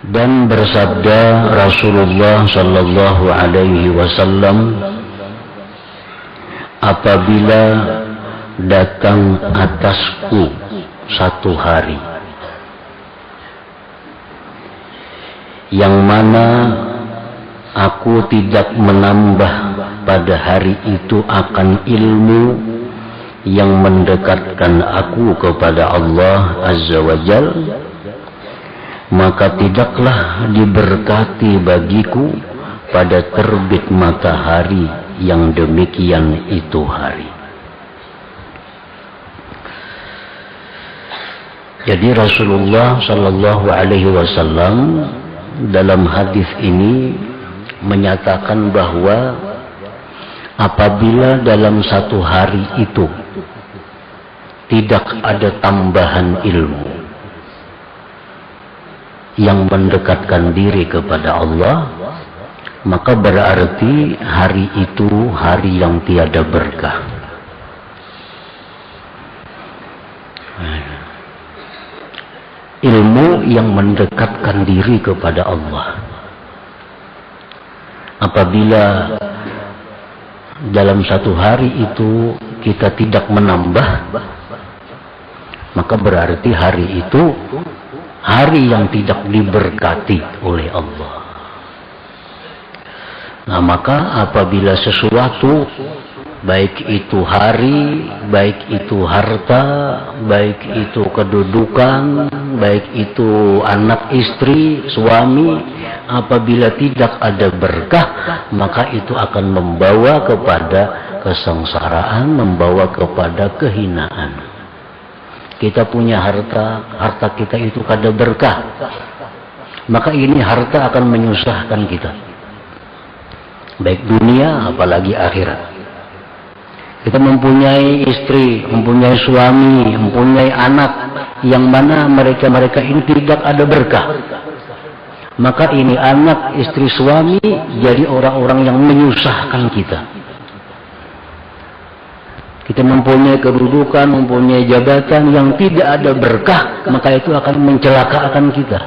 Dan bersabda Rasulullah sallallahu alaihi wasallam, apabila datang atasku satu hari yang mana aku tidak menambah pada hari itu akan ilmu yang mendekatkan aku kepada Allah Azza wa Jal, maka tidaklah diberkati bagiku pada terbit matahari yang demikian itu hari. Jadi Rasulullah sallallahu alaihi wasallam dalam hadis ini menyatakan bahwa apabila dalam satu hari itu tidak ada tambahan ilmu yang mendekatkan diri kepada Allah, maka berarti hari itu hari yang tiada berkah. Ilmu yang mendekatkan diri kepada Allah, apabila dalam satu hari itu kita tidak menambah, maka berarti hari itu hari yang tidak diberkati oleh Allah. Nah, maka apabila sesuatu, baik itu hari, baik itu harta, baik itu kedudukan, baik itu anak istri, suami, apabila tidak ada berkah, maka itu akan membawa kepada kesengsaraan, membawa kepada kehinaan. Kita punya harta, harta kita itu kada berkah, maka ini harta akan menyusahkan kita, baik dunia apalagi akhirat. Kita mempunyai istri, mempunyai suami, mempunyai anak, yang mana mereka ini tidak ada berkah, maka ini anak, istri, suami jadi orang-orang yang menyusahkan kita. Kita mempunyai kedudukan, mempunyai jabatan yang tidak ada berkah, maka itu akan mencelakakan kita.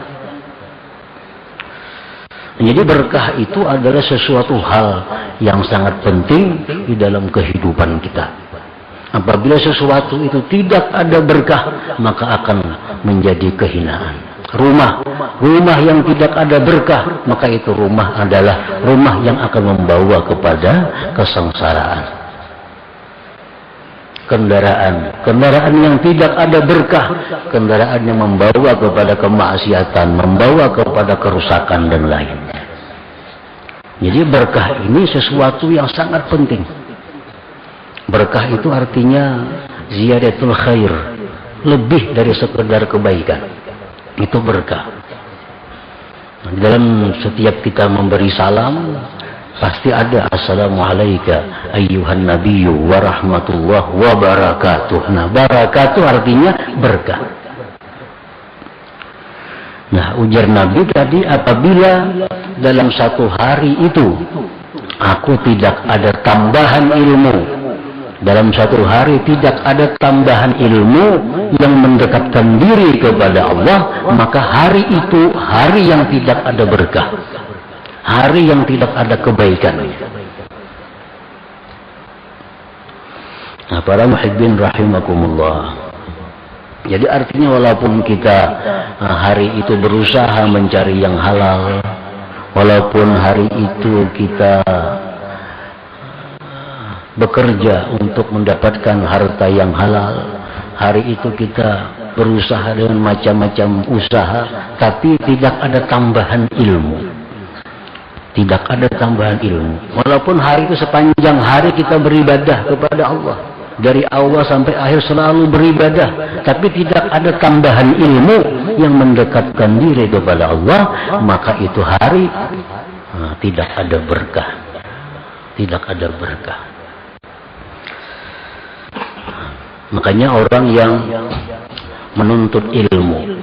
Jadi berkah itu adalah sesuatu hal yang sangat penting di dalam kehidupan kita. Apabila sesuatu itu tidak ada berkah, maka akan menjadi kehinaan. Rumah yang tidak ada berkah, maka itu rumah adalah rumah yang akan membawa kepada kesengsaraan. Kendaraan yang tidak ada berkah, kendaraan yang membawa kepada kemaksiatan, membawa kepada kerusakan dan lainnya. Jadi berkah ini sesuatu yang sangat penting. Berkah itu artinya ziyadatul khair, lebih dari sekedar kebaikan. Itu berkah. Dalam setiap kita memberi salam, pasti ada assalamualaikum ayyuhan nabiyyu wa rahmatullah wa barakatuh. Nah, barakatuh artinya berkah. Nah, ujar Nabi tadi, apabila dalam satu hari itu aku tidak ada tambahan ilmu, dalam satu hari tidak ada tambahan ilmu yang mendekatkan diri kepada Allah, maka hari itu hari yang tidak ada berkah, hari yang tidak ada kebaikan. Nah, para muhibbin rahimakumullah. Jadi artinya walaupun kita hari itu berusaha mencari yang halal, walaupun hari itu kita bekerja untuk mendapatkan harta yang halal, hari itu kita berusaha dengan macam-macam usaha, tapi tidak ada tambahan ilmu. Tidak ada tambahan ilmu. Walaupun hari itu sepanjang hari kita beribadah kepada Allah, dari awal sampai akhir selalu beribadah, tapi tidak ada tambahan ilmu yang mendekatkan diri kepada Allah, maka itu hari tidak ada berkah. Tidak ada berkah. Makanya orang yang menuntut ilmu,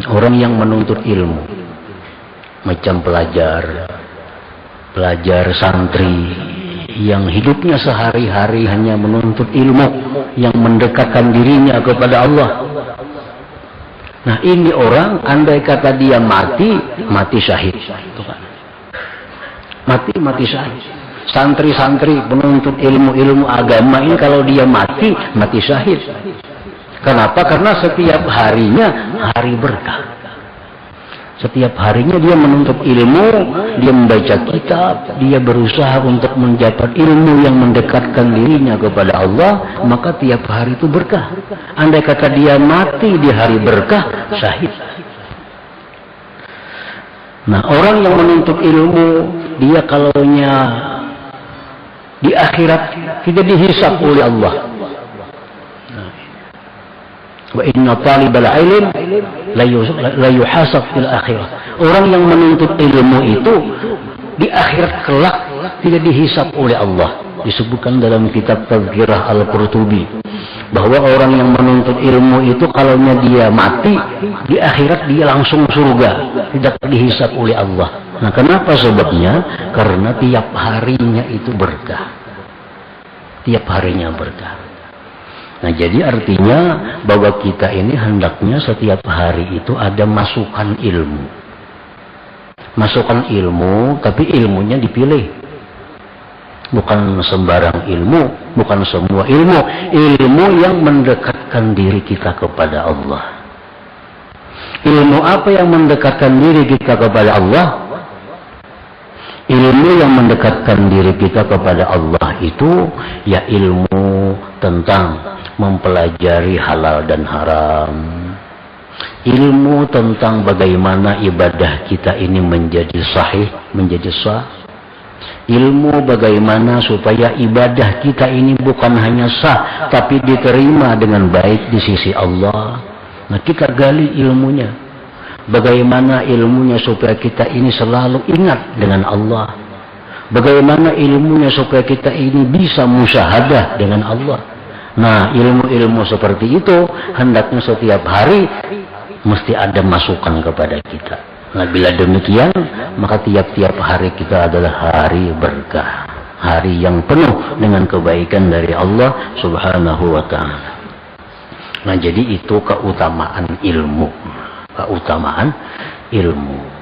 orang yang menuntut ilmu, macam pelajar santri yang hidupnya sehari-hari hanya menuntut ilmu yang mendekatkan dirinya kepada Allah. Nah ini orang, andai kata dia mati, mati syahid. Mati syahid. Santri-santri penuntut ilmu agama ini kalau dia mati syahid. Kenapa? Karena setiap harinya hari berkah. Setiap harinya dia menuntut ilmu, dia membaca kitab, dia berusaha untuk mendapat ilmu yang mendekatkan dirinya kepada Allah, maka tiap hari itu berkah. Andai kata dia mati di hari berkah, syahid. Nah, orang yang menuntut ilmu, dia kalaunya di akhirat tidak dihisab oleh Allah. Wa inna talibal ilm la yuhasab fil akhirah. Orang yang menuntut ilmu itu di akhirat kelak tidak dihisab oleh Allah. Disebutkan dalam kitab Tazkirah Al-Qurtubi bahwa orang yang menuntut ilmu itu kalaunya dia mati di akhirat dia langsung surga, tidak dihisab oleh Allah. Nah, kenapa sebabnya? Karena tiap harinya itu berkah. Tiap harinya berkah. Nah, jadi artinya bahwa kita ini hendaknya setiap hari itu ada masukan ilmu. Masukan ilmu, tapi ilmunya dipilih. Bukan sembarang ilmu, bukan semua ilmu. Ilmu yang mendekatkan diri kita kepada Allah. Ilmu apa yang mendekatkan diri kita kepada Allah? Ilmu yang mendekatkan diri kita kepada Allah itu ya ilmu tentang mempelajari halal dan haram. Ilmu tentang bagaimana ibadah kita ini menjadi sahih, menjadi sah. Ilmu bagaimana supaya ibadah kita ini bukan hanya sah, tapi diterima dengan baik di sisi Allah. Nah, kita gali ilmunya. Bagaimana ilmunya supaya kita ini selalu ingat dengan Allah. Bagaimana ilmunya supaya kita ini bisa musyahadah dengan Allah. Nah, ilmu-ilmu seperti itu hendaknya setiap hari mesti ada masukan kepada kita. Nah, bila demikian, maka tiap-tiap hari kita adalah hari berkah. Hari yang penuh dengan kebaikan dari Allah Subhanahu wa ta'ala. Nah, jadi itu keutamaan ilmu. Keutamaan ilmu.